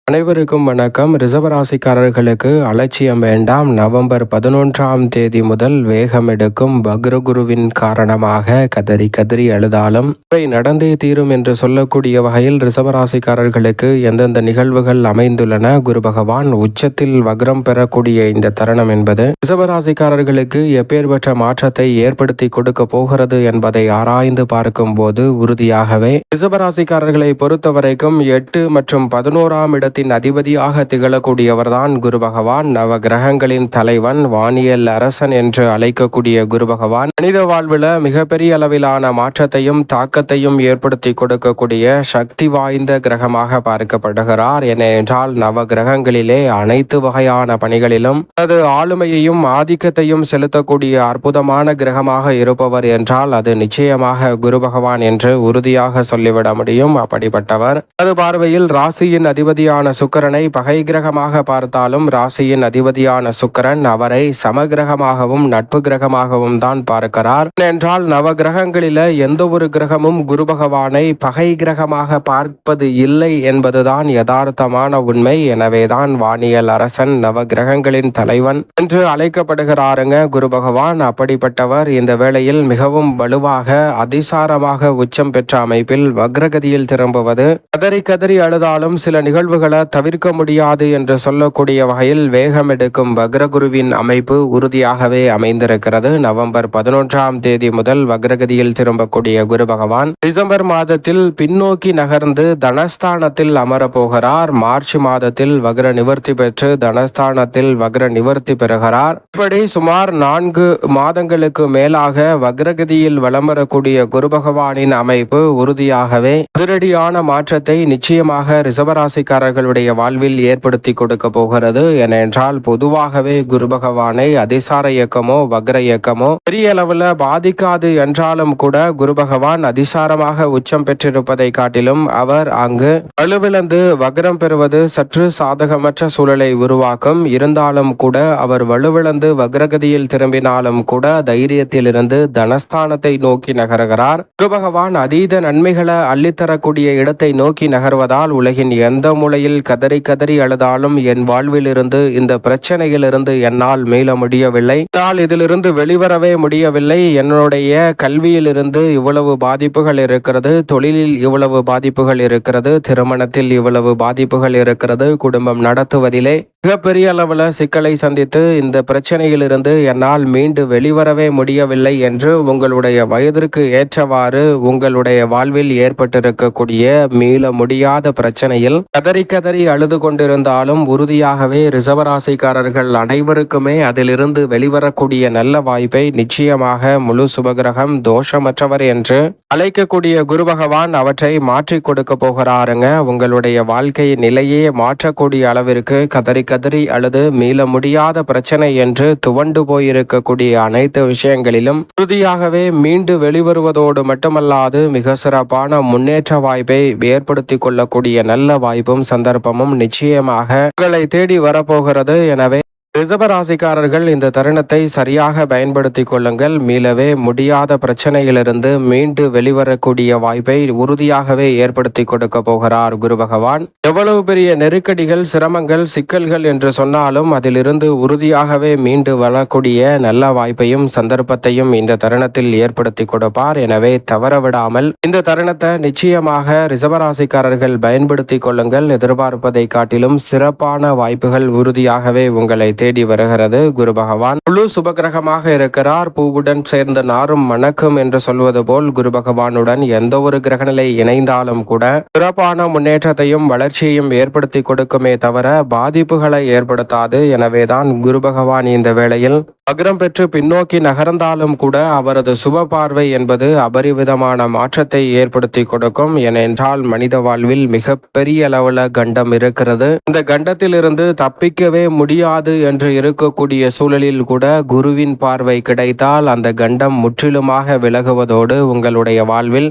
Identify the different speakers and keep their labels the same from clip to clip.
Speaker 1: அனைவருக்கும் வணக்கம். ரிசர்வராசிக்காரர்களுக்கு அலட்சியம் வேண்டாம். நவம்பர் 11ஆம் தேதி முதல் வேகம் எடுக்கும் வக்ரகுருவின் காரணமாக கதறி கதறி அழுதாலும் இவை நடந்தே தீரும் என்று சொல்லக்கூடிய வகையில் ரிசர்வராசிக்காரர்களுக்கு எந்தெந்த நிகழ்வுகள் அமைந்துள்ளன, குரு பகவான் உச்சத்தில் வக்ரம் பெறக்கூடிய இந்த தருணம் என்பது ரிசர்வராசிக்காரர்களுக்கு எப்பேற்பட்ட மாற்றத்தை ஏற்படுத்தி கொடுக்க போகிறது என்பதை ஆராய்ந்து பார்க்கும் போது உறுதியாகவே ரிசர்வராசிக்காரர்களை பொறுத்தவரைக்கும் 8 மற்றும் 11ஆம் இடத்தில் அதிபதியாக திகழக்கூடியவர்தான் குரு பகவான். நவ கிரகங்களின் தலைவன், வானியல் அரசன் என்று அழைக்கக்கூடிய குரு பகவான் மனித வாழ்வில் மிகப்பெரிய அளவிலான மாற்றத்தையும் தாக்கத்தையும் ஏற்படுத்தி கொடுக்கக்கூடிய சக்தி வாய்ந்த கிரகமாக பார்க்கப்படுகிறார். ஏனென்றால் நவ கிரகங்களிலே அனைத்து வகையான பணிகளிலும் அது ஆளுமையையும் ஆதிக்கத்தையும் செலுத்தக்கூடிய அற்புதமான கிரகமாக இருப்பவர் என்றால் அது நிச்சயமாக குரு பகவான் என்று உறுதியாக சொல்லிவிட முடியும். அப்படிப்பட்டவர் அது பார்வையில் ராசியின் அதிபதியான சுக்கிரனை பகை கிரகமாக பார்த்தாலும் ராசியின் அதிபதியான சுக்கிரன் அவரை சமகிரகமாகவும் நட்பு கிரகமாகவும் தான் பார்க்கிறார். என்றால் நவ கிரகங்களில எந்த ஒரு கிரகமும் குரு பகவானை பகை கிரகமாக பார்ப்பது இல்லை என்பதுதான் யதார்த்தமான உண்மை. எனவேதான் வானியல் அரசன் நவ கிரகங்களின் தலைவன் என்று அழைக்கப்படுகிறாருங்க குரு பகவான். அப்படிப்பட்டவர் இந்த வேளையில் மிகவும் வலுவாக அதிசாரமாக உச்சம் பெற்ற அமைப்பில் வக்ரகதியில் திரும்புவது கதறி கதறி அழுதாலும் சில நிகழ்வுகளை தவிர்க்க முடியாது என்று சொல்லக்கூடிய வகையில் வேகம் எடுக்கும் வக்ரகுருவின் அமைப்பு உறுதியாகவே அமைந்திருக்கிறது. நவம்பர் 11ஆம் தேதி முதல் வக்ரகதியில் திரும்பக்கூடிய குரு பகவான் டிசம்பர் மாதத்தில் பின்னோக்கி நகர்ந்து தனஸ்தானத்தில் அமரப்போகிறார். மார்ச் மாதத்தில் வக்ர நிவர்த்தி பெற்று தனஸ்தானத்தில் வக்ர நிவர்த்தி பெறுகிறார். இப்படி சுமார் 4 மாதங்களுக்கு மேலாக வக்ரகதியில் வலம் வரக்கூடிய குரு பகவானின் அமைப்பு உறுதியாகவே அதிரடியான மாற்றத்தை நிச்சயமாக ரிசர்வராசிக்காரர்களுடைய வாழ்வில் ஏற்படுத்தி கொடுக்க போகிறது. ஏனென்றால் பொதுவாகவே குரு பகவானை அதிசார இயக்கமோ வக்ர இயக்கமோ பெரிய அளவில் பாதிக்காது என்றாலும் கூட குரு பகவான் அதிசாரமாக உச்சம் பெற்றிருப்பதை காட்டிலும் அவர் அங்கு வலுவிழந்து வக்ரம் பெறுவது சற்று சாதகமற்ற சூழலை உருவாக்கும். இருந்தாலும் கூட அவர் வலுவிழந்து வக்ரகதியில் திரும்பினாலும் கூட தைரியத்திலிருந்து தனஸ்தானத்தை நோக்கி நகர்கிறார். குரு பகவான் அதீத நன்மைகளை அள்ளித்தரக்கூடிய இடத்தை நோக்கி நகர்வதால் உலகின் எந்த மூலையில் கதறி கதறி அழுதாலும் என் வாழ்வில் இருந்து இந்த பிரச்சனையிலிருந்து என்னால் மீள முடியவில்லை, என்னால் இதிலிருந்து வெளிவரவே முடியவில்லை, என்னுடைய கல்வியிலிருந்து இவ்வளவு பாதிப்புகள் இருக்கிறது, தொழிலில் இவ்வளவு பாதிப்புகள் இருக்கிறது, திருமணத்தில் இவ்வளவு பாதிப்புகள் இருக்கிறது, குடும்பம் நடத்துவதிலே மிகப்பெரிய அளவில் சிக்கலை சந்தித்து இந்த பிரச்சனையிலிருந்து என்னால் மீண்டு வெளிவரவே முடியவில்லை என்று உங்களுடைய வயதிற்கு ஏற்றவாறு உங்களுடைய வாழ்வில் ஏற்பட்டிருக்கக்கூடிய மீள முடியாத பிரச்சனையில் கதறி கதறி அழுது கொண்டிருந்தாலும் உறுதியாகவே ரிசர்வராசிக்காரர்கள் அனைவருக்குமே அதிலிருந்து வெளிவரக்கூடிய நல்ல வாய்ப்பை நிச்சயமாக முழு சுபகிரகம் தோஷமற்றவர் என்று அழைக்கக்கூடிய குரு பகவான் அவற்றை மாற்றி கொடுக்க போகிறாருங்க. உங்களுடைய வாழ்க்கை நிலையே மாற்றக்கூடிய அளவிற்கு கதறி கதறி அழுது மீள முடியாத பிரச்சனை என்று துவண்டு போயிருக்கக்கூடிய அனைத்து விஷயங்களிலும் உறுதியாகவே மீண்டு வெளிவருவதோடு மட்டுமல்லாது மிக சிறப்பான முன்னேற்ற வாய்ப்பை ஏற்படுத்தி கொள்ளக்கூடிய நல்ல வாய்ப்பும் சந்தர்ப்பமும் நிச்சயமாக உங்களை தேடி வரப்போகிறது. எனவே ரிசர்வராசிக்காரர்கள் இந்த தருணத்தை சரியாக பயன்படுத்தி கொள்ளுங்கள். மீளவே முடியாத பிரச்சனையிலிருந்து மீண்டு வெளிவரக்கூடிய வாய்ப்பை உறுதியாகவே ஏற்படுத்தி கொடுக்க போகிறார் குரு பகவான். எவ்வளவு பெரிய நெருக்கடிகள், சிரமங்கள், சிக்கல்கள் என்று சொன்னாலும் அதிலிருந்து உறுதியாகவே மீண்டு வரக்கூடிய நல்ல வாய்ப்பையும் சந்தர்ப்பத்தையும் இந்த தருணத்தில் ஏற்படுத்தி கொடுப்பார். எனவே தவறவிடாமல் இந்த தருணத்தை நிச்சயமாக ரிசர்வராசிக்காரர்கள் பயன்படுத்தி கொள்ளுங்கள். எதிர்பார்ப்பதை காட்டிலும் சிறப்பான வாய்ப்புகள் உறுதியாகவே உங்களை தேடி வருகிறது. குரு பகவான் முழு சுபகிரகமாக இருக்கிறார். பூவுடன் சேர்ந்த நாரும் மணக்கும் என்று சொல்வது போல் குரு பகவானுடன் எந்த ஒரு கிரகநிலை இணைந்தாலும் கூட சிறப்பான முன்னேற்றத்தையும் வளர்ச்சியையும் ஏற்படுத்தி கொடுக்குமே தவிர பாதிப்புகளை ஏற்படுத்தாது. எனவேதான் குரு பகவான் இந்த வேளையில் வக்ரம் பெற்று பின்னோக்கி நகர்ந்தாலும் கூட அவரது சுப பார்வை என்பது அபரிவிதமான மாற்றத்தை ஏற்படுத்தி கொடுக்கும். ஏனென்றால் மனித வாழ்வில் மிக பெரிய அளவுல கண்டம் இருக்கிறது. இந்த கண்டத்திலிருந்து தப்பிக்கவே முடியாது என்று இருக்கக்கூடிய சூழலில் கூட குருவின் பார்வை கிடைத்தால் அந்த கண்டம் முற்றிலுமாக விலகுவதோடு உங்களுடைய வாழ்வில்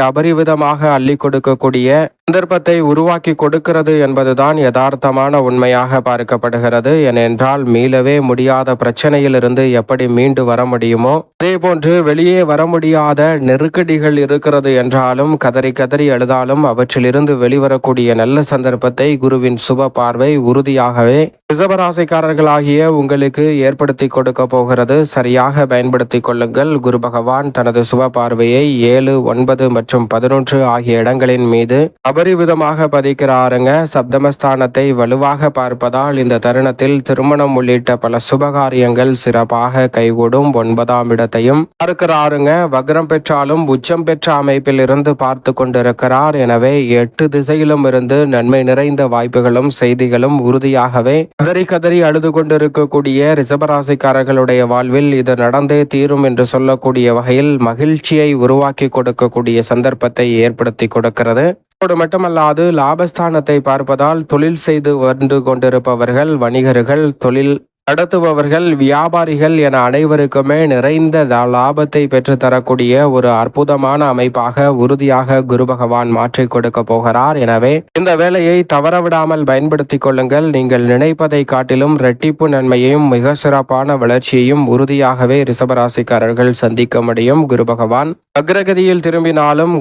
Speaker 1: அபரிவிதமாக அள்ளி கொடுக்கக்கூடிய சந்தர்ப்பத்தை உருவாக்கி கொடுக்கிறது என்பதுதான் யதார்த்தமான உண்மையாக பார்க்கப்படுகிறது. ஏனென்றால் மீளவே முடியாத பிரச்சனையிலிருந்து எப்படி மீண்டு வர முடியுமோ அதேபோன்று வெளியே வர முடியாத நெருக்கடிகள் இருக்கிறது என்றாலும் கதறி கதறி அழுதாலும் அவற்றிலிருந்து வெளிவரக்கூடிய நல்ல சந்தர்ப்பத்தை குருவின் சுப பார்வை உறுதியாகவே ரிஷபராசிக்காரர்களாகிய உங்களுக்கு ஏற்படுத்தி கொடுக்க போகிறது. சரியாக பயன்படுத்தி கொள்ளுங்கள். குரு பகவான் தனது சுப பார்வையை 7, 9 மற்றும் 11 ஆகிய இடங்களின் மீது அபரிவிதமாக பதிக்கிறாருங்க. சப்தமஸ்தானத்தை வலுவாக பார்ப்பதால் இந்த தருணத்தில் திருமணம் உள்ளிட்ட பல சுபகாரியங்கள் சிறப்பாக கைகூடும். 9ஆம் இடத்தையும் பார்க்கிறாருங்க. வக்ரம் பெற்றாலும் உச்சம் பெற்ற அமைப்பில் இருந்து பார்த்து கொண்டிருக்கிறார். எனவே 8 திசையிலும் இருந்து நன்மை நிறைந்த வாய்ப்புகளும் செய்திகளும் உறுதியாகவே கதறி கதறி அழுது கொண்டிருக்கக்கூடிய ரிஷபராசிக்காரர்களுடைய வாழ்வில் இது நடந்தே தீரும் என்று சொல்லக்கூடிய வகையில் மகிழ்ச்சியை உருவாக்கி கொடுக்கக்கூடிய சந்தர்ப்பத்தை ஏற்படுத்தி கொடுக்கிறது. அதோடு மட்டுமல்லாது லாபஸ்தானத்தை பார்ப்பதால் தொழில் செய்து வந்து கொண்டிருப்பவர்கள், வணிகர்கள், தொழில் நடத்துபவர்கள், வியாபாரிகள் என அனைவருக்குமே நிறைந்த லாபத்தை பெற்று தரக்கூடிய ஒரு அற்புதமான அமைப்பாக உறுதியாக குரு பகவான் மாற்றிக் கொடுக்க போகிறார். எனவே இந்த வேலையை தவறவிடாமல் பயன்படுத்திக் கொள்ளுங்கள். நீங்கள் நினைப்பதை காட்டிலும் இரட்டிப்பு நன்மையையும் மிக சிறப்பான வளர்ச்சியையும் உறுதியாகவே ரிஷபராசிக்காரர்கள் சந்திக்க முடியும். குரு பகவான் அக்ரகதியில் திரும்பினாலும்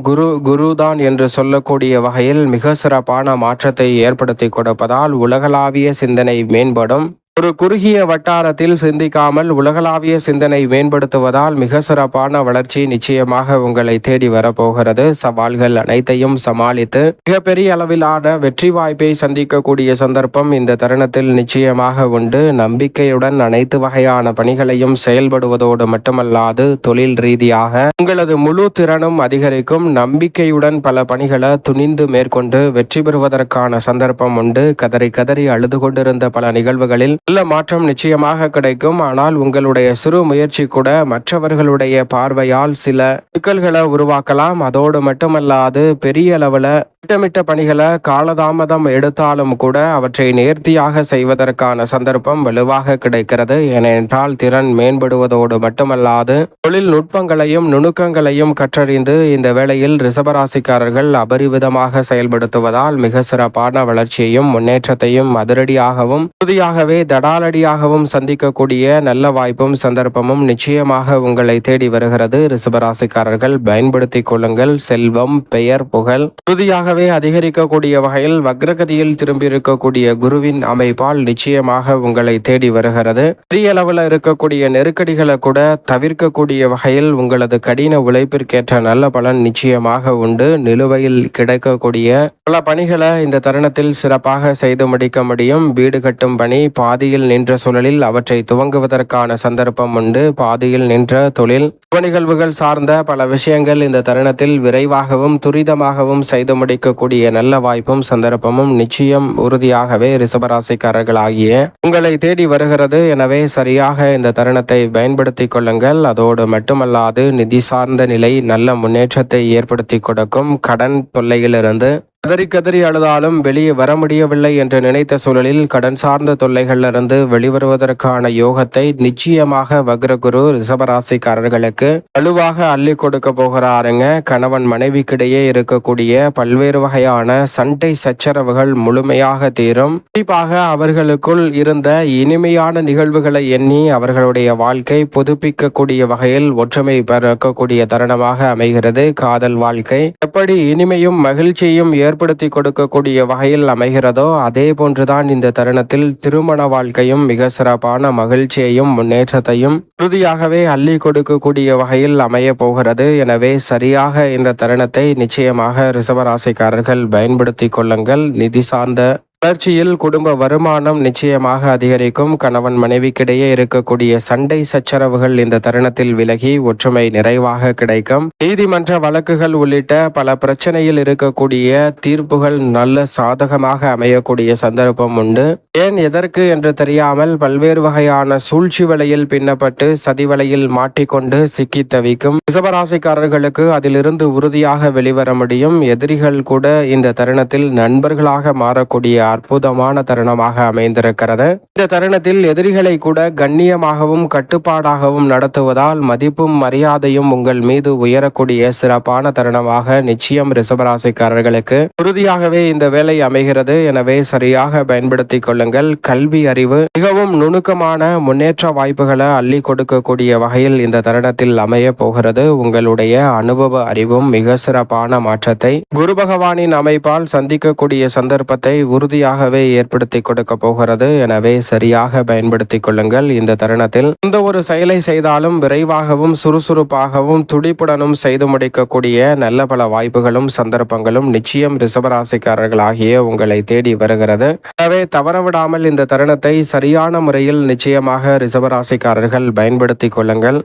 Speaker 1: குருதான் என்று சொல்லக்கூடிய வகையில் மிக சிறப்பான மாற்றத்தை ஏற்படுத்தி கொடுப்பதால் உலகளாவிய சிந்தனை மேம்படும். ஒரு குறுகிய வட்டாரத்தில் சிந்திக்காமல் உலகளாவிய சிந்தனை மேம்படுத்துவதால் மிக சிறப்பான வளர்ச்சி நிச்சயமாக உங்களை தேடி வரப்போகிறது. சவால்கள் அனைத்தையும் சமாளித்து மிகப்பெரிய அளவிலான வெற்றி வாய்ப்பை சந்திக்கக்கூடிய சந்தர்ப்பம் இந்த தருணத்தில் நிச்சயமாக உண்டு. நம்பிக்கையுடன் அனைத்து வகையான பணிகளையும் செயல்படுவதோடு மட்டுமல்லாது தொழில் ரீதியாக உங்களது முழு திறனும் அதிகரிக்கும். நம்பிக்கையுடன் பல பணிகளை துணிந்து மேற்கொண்டு வெற்றி பெறுவதற்கான சந்தர்ப்பம் உண்டு. கதறி கதறி அழுது கொண்டிருந்த பல நிகழ்வுகளில் நல்ல மாற்றம் நிச்சயமாக கிடைக்கும். ஆனால் உங்களுடைய சிறு முயற்சி கூட மற்றவர்களுடைய பார்வையால் சில சிக்கல்களை உருவாக்கலாம். அதோடு மட்டுமல்லாது பெரிய அளவில் திட்டமிட்ட பணிகளை காலதாமதம் எடுத்தாலும் கூட அவற்றை நேர்த்தியாக செய்வதற்கான சந்தர்ப்பம் வலுவாக கிடைக்கிறது. ஏனென்றால் திறன் மேம்படுவதோடு மட்டுமல்லாது தொழில்நுட்பங்களையும் நுணுக்கங்களையும் கற்றறிந்து இந்த வேளையில் ரிஷபராசிக்காரர்கள் அபரிவிதமாக செயல்படுத்துவதால் மிக சிறப்பான வளர்ச்சியையும் முன்னேற்றத்தையும் அதிரடியாகவும் உறுதியாகவே தடாலடியாகவும் சந்திக்கக்கூடிய நல்ல வாய்ப்பும் சந்தர்ப்பமும் நிச்சயமாக உங்களை தேடி வருகிறது. ரிஷபராசிக்காரர்கள் பயன்படுத்திக் கொள்ளுங்கள். செல்வம், பெயர், புகழ் உறுதியாகவே அதிகரிக்கக்கூடிய வகையில் வக்ரகதியில் திரும்பியிருக்கக்கூடிய குருவின் அமைப்பால் நிச்சயமாக உங்களை தேடி வருகிறது. பெரிய அளவில் இருக்கக்கூடிய நெருக்கடிகளை கூட தவிர்க்கக்கூடிய வகையில் உங்களது கடின உழைப்பிற்கேற்ற நல்ல பலன் நிச்சயமாக உண்டு. நிலுவையில் கிடைக்கக்கூடிய பல பணிகளை இந்த தருணத்தில் சிறப்பாக செய்து முடிக்க முடியும். வீடு கட்டும் பணி பாதியில் நின்ற சூழலில் அவற்றை துவங்குவதற்கான சந்தர்ப்பம் உண்டு. பாதியில் நின்ற தொழில் நிகழ்வுகள் சார்ந்த பல விஷயங்கள் இந்த தருணத்தில் விரைவாகவும் துரிதமாகவும் செய்து முடிக்கக்கூடிய நல்ல வாய்ப்பும் சந்தர்ப்பமும் நிச்சயம் உறுதியாகவே ரிஷபராசிக்காரர்களாகிய உங்களை தேடி வருகிறது. எனவே சரியாக இந்த தருணத்தை பயன்படுத்திக் கொள்ளுங்கள். அதோடு மட்டுமல்லாது நிதி சார்ந்த நிலை நல்ல முன்னேற்றத்தை ஏற்படுத்தி கொடுக்கும். கடன் தொல்லையிலிருந்து கதறி கதறி அழுதாலும் வெளியே வர முடியவில்லை என்று நினைத்த சூழலில் கடன் சார்ந்த தொல்லைகளிலிருந்து வெளிவருவதற்கான யோகத்தை நிச்சயமாக வக்ரகுரு ரிஷபராசிக்காரர்களுக்கு வலுவாக அள்ளி கொடுக்க போகிறாருங்க. கணவன் மனைவிக்கிடையே இருக்கக்கூடிய பல்வேறு வகையான சண்டை சச்சரவுகள் முழுமையாக தீரும். குறிப்பாக அவர்களுக்குள் இருந்த இனிமையான நிகழ்வுகளை எண்ணி அவர்களுடைய வாழ்க்கை புதுப்பிக்கக்கூடிய வகையில் ஒற்றுமை பிறக்கக்கூடிய தருணமாக அமைகிறது. காதல் வாழ்க்கை எப்படி இனிமையும் மகிழ்ச்சியும் ஏற்படுத்தி கொடுக்கக்கூடிய வகையில் அமைகிறதோ அதே போன்றுதான் இந்த தருணத்தில் திருமண வாழ்க்கையும் மிக சிறப்பான மகிழ்ச்சியையும் முன்னேற்றத்தையும் உறுதியாகவே அள்ளி கொடுக்கக்கூடிய வகையில் அமைய போகிறது. எனவே சரியாக இந்த தருணத்தை நிச்சயமாக ரிஷபராசிக்காரர்கள் பயன்படுத்தி கொள்ளுங்கள். நிதி சார்ந்த வளர்ச்சியில் குடும்ப வருமானம் நிச்சயமாக அதிகரிக்கும். கணவன் மனைவிக்கிடையே இருக்கக்கூடிய சண்டை சச்சரவுகள் இந்த தருணத்தில் விலகி ஒற்றுமை நிறைவாக கிடைக்கும். நீதிமன்ற வழக்குகள் உள்ளிட்ட பல பிரச்சனையில் இருக்கக்கூடிய தீர்ப்புகள் நல்ல சாதகமாக அமையக்கூடிய சந்தர்ப்பம் உண்டு. ஏன் எதற்கு என்று தெரியாமல் பல்வேறு வகையான சூழ்ச்சி வலையில் பின்னப்பட்டு சதி வலையில் மாட்டிக்கொண்டு சிக்கி தவிக்கும் ரிஷபராசிக்காரர்களுக்கு அதிலிருந்து உறுதியாக வெளிவர முடியும். எதிரிகள் கூட இந்த தருணத்தில் நண்பர்களாக மாறக்கூடிய அற்புதமான தருணமாக அமைந்திருக்கிறது. இந்த தருணத்தில் எதிரிகளை கூட கண்ணியமாகவும் கட்டுப்பாடாகவும் நடத்துவதால் மதிப்பும் மரியாதையும் உங்கள் மீது உயரக்கூடிய சிறப்பான தருணமாக நிச்சயம் ரிஷபராசிக்காரர்களுக்கு உறுதியாகவே இந்த வேலை அமைகிறது. எனவே சரியாக பயன்படுத்திக் கொள்ளுங்கள். கல்வி அறிவு மிகவும் நுணுக்கமான முன்னேற்ற வாய்ப்புகளை அள்ளி கொடுக்கக்கூடிய வகையில் இந்த தருணத்தில் அமைய போகிறது. உங்களுடைய அனுபவ அறிவும் மிக சிறப்பான மாற்றத்தை குரு பகவானின் அமைப்பால் சந்திக்கக்கூடிய சந்தர்ப்பத்தை உறுதியாகவே ஏற்படுத்தி கொடுக்க போகிறது. எனவே சரியாக பயன்படுத்திக் கொள்ளுங்கள். இந்த தருணத்தில் எந்த ஒரு செயலை செய்தாலும் விரைவாகவும் சுறுசுறுப்பாகவும் துடிப்புடனும் செய்து முடிக்கக்கூடிய நல்ல பல வாய்ப்புகளும் சந்தர்ப்பங்களும் நிச்சயம் ரிஷபராசிக்காரர்களாகிய உங்களை தேடி வருகிறது. எனவே தவறவிடாமல் இந்த தருணத்தை சரியான முறையில் நிச்சயமாக ரிஷபராசிக்காரர்கள் பயன்படுத்திக் கொள்ளுங்கள்.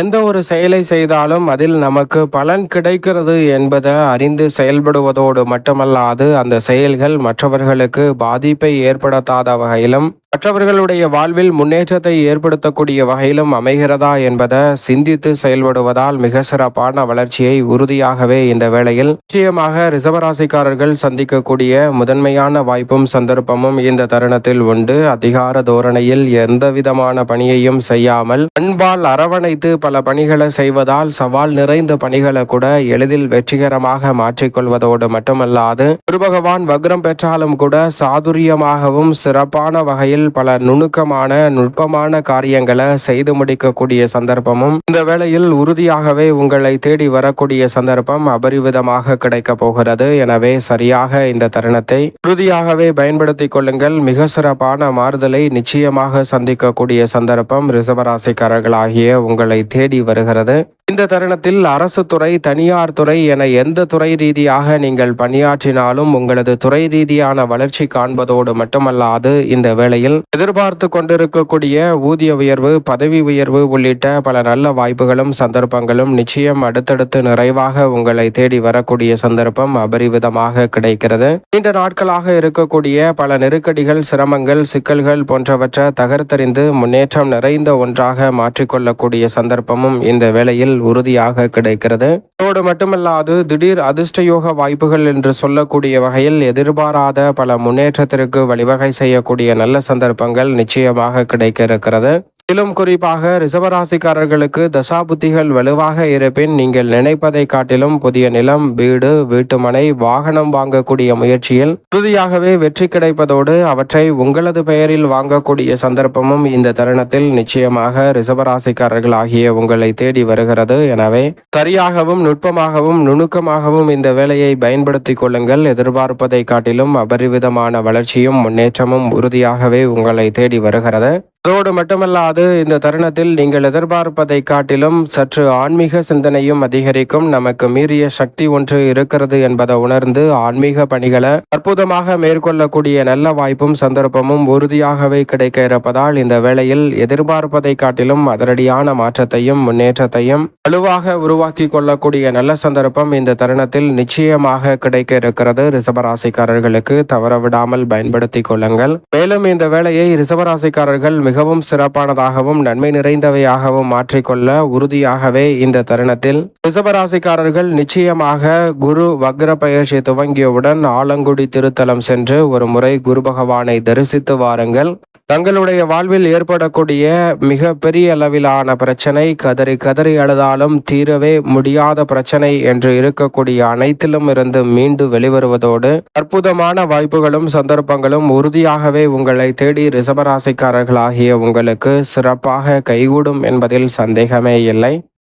Speaker 1: எந்த ஒரு செயலை செய்தாலும் அதில் நமக்கு பலன் கிடைக்கிறது என்பதை அறிந்து செயல்படுவதோடு மட்டுமல்லாது அந்த செயல்கள் மற்றவர்களுக்கு பாதிப்பை ஏற்படுத்தாத வகையிலும் மற்றவர்களுடைய வாழ்வில் முன்னேற்றத்தை ஏற்படுத்தக்கூடிய வகையிலும் அமைகிறதா என்பதை சிந்தித்து செயல்படுவதால் மிக சிறப்பான வளர்ச்சியை உறுதியாகவே இந்த வேளையில் நிச்சயமாக ரிஷபராசிக்காரர்கள் சந்திக்கக்கூடிய முதன்மையான வாய்ப்பும் சந்தர்ப்பமும் இந்த தருணத்தில் உண்டு. அதிகார தோரணையில் எந்த விதமான பணியையும் செய்யாமல் அன்பால் அரவணைத்து பல பணிகளை செய்வதால் சவால் நிறைந்த பணிகளை கூட எளிதில் வெற்றிகரமாக மாற்றிக்கொள்வதோடு மட்டுமல்லாது குரு பகவான் வக்ரம் பெற்றாலும் கூட சாதுரியமாகவும் சிறப்பான வகையில் பல நுணுக்கமான நுட்பமான காரியங்களை செய்து முடிக்கக்கூடிய சந்தர்ப்பமும் இந்த வேளையில் உறுதியாகவே உங்களை தேடி வரக்கூடிய சந்தர்ப்பம் அபரிவிதமாக கிடைக்க போகிறது. எனவே சரியாக இந்த தருணத்தை உறுதியாகவே பயன்படுத்திக் கொள்ளுங்கள். மிக சிறப்பான மாறுதலை நிச்சயமாக சந்திக்கக்கூடிய சந்தர்ப்பம் ரிஷபராசிக்காரர்களாகிய உங்களை தேடி வருகிறது. இந்த தருணத்தில் அரசு துறை, தனியார் துறை என எந்த துறை ரீதியாக நீங்கள் பணியாற்றினாலும் உங்களது துறை ரீதியான வளர்ச்சி காண்பதோடு மட்டுமல்லாது இந்த வேளையில் எதிர்பார்த்து கொண்டிருக்கக்கூடிய ஊதிய உயர்வு, பதவி உயர்வு உள்ளிட்ட பல நல்ல வாய்ப்புகளும் சந்தர்ப்பங்களும் நிச்சயம் அடுத்தடுத்து நிறைவாக உங்களை தேடி வரக்கூடிய சந்தர்ப்பம் அபரிவிதமாக கிடைக்கிறது. நீண்ட நாட்களாக இருக்கக்கூடிய பல நெருக்கடிகள், சிரமங்கள், சிக்கல்கள் போன்றவற்றை தகர்த்தறிந்து முன்னேற்றம் நிறைந்த ஒன்றாக மாற்றிக்கொள்ளக்கூடிய சந்தர்ப்பமும் இந்த வேளையில் உறுதியாக கிடைக்கிறது. அதோடு மட்டுமல்லாது திடீர் அதிர்ஷ்டயோக வாய்ப்புகள் என்று சொல்லக்கூடிய வகையில் எதிர்பாராத பல முன்னேற்றத்திற்கு வழிவகை செய்யக்கூடிய நல்ல சந்தர்ப்பங்கள் நிச்சயமாக கிடைக்க இருக்கிறது. இதிலும் குறிப்பாக ரிஷபராசிக்காரர்களுக்கு தசாபுத்திகள் வலுவாக இருப்பின் நீங்கள் நினைப்பதை காட்டிலும் புதிய நிலம், வீடு, வீட்டுமனை, வாகனம் வாங்கக்கூடிய முயற்சியில் உறுதியாகவே வெற்றி கிடைப்பதோடு அவற்றை உங்களது பெயரில் வாங்கக்கூடிய சந்தர்ப்பமும் இந்த தருணத்தில் நிச்சயமாக ரிஷபராசிக்காரர்கள் ஆகிய உங்களை தேடி வருகிறது. எனவே சரியாகவும் நுட்பமாகவும் நுணுக்கமாகவும் இந்த வேலையை பயன்படுத்திக் கொள்ளுங்கள். எதிர்பார்ப்பதை காட்டிலும் அபரிவிதமான வளர்ச்சியும் முன்னேற்றமும் உறுதியாகவே உங்களை தேடி வருகிறது. அதோடு மட்டுமல்லாது இந்த தருணத்தில் நீங்கள் எதிர்பார்ப்பதை காட்டிலும் சற்று ஆன்மீக சிந்தனையும் அதிகரிக்கும். நமக்கு மீறிய சக்தி ஒன்று இருக்கிறது என்பதை உணர்ந்து ஆன்மீக பணிகளை அற்புதமாக மேற்கொள்ளக்கூடிய நல்ல வாய்ப்பும் சந்தர்ப்பமும் உறுதியாகவே கிடைக்க இருப்பதால் இந்த வேளையில் எதிர்பார்ப்பதை காட்டிலும் அதிரடியான மாற்றத்தையும் முன்னேற்றத்தையும் வலுவாக உருவாக்கி கொள்ளக்கூடிய நல்ல சந்தர்ப்பம் இந்த தருணத்தில் நிச்சயமாக கிடைக்க இருக்கிறது. ரிஷபராசிக்காரர்களுக்கு தவறவிடாமல் பயன்படுத்திக் கொள்ளுங்கள். மேலும் இந்த வேளையை ரிஷபராசிக்காரர்கள் மிகவும் சிறப்பானதாகவும் நன்மை நிறைந்தவையாகவும் மாற்றிக்கொள்ள உறுதியாகவே இந்த தருணத்தில் ரிஷபராசிக்காரர்கள் நிச்சயமாக குரு வக்ர பயிற்சி துவங்கியவுடன் ஆலங்குடி திருத்தலம் சென்று ஒரு முறை குரு பகவானை தரிசித்து வாருங்கள். தங்களுடைய வாழ்வில் ஏற்படக்கூடிய மிக பெரிய அளவிலான பிரச்சனை, கதறி கதறி அழுதாலும் தீரவே முடியாத பிரச்சனை என்று இருக்கக்கூடிய அனைத்திலும் இருந்து மீண்டு வெளிவருவதோடு அற்புதமான வாய்ப்புகளும் சந்தர்ப்பங்களும் உறுதியாகவே உங்களை தேடி ரிஷபராசிக்காரர்களாகிய உங்களுக்கு சிறப்பாக கைகூடும் என்பதில் சந்தேகமே இல்லை.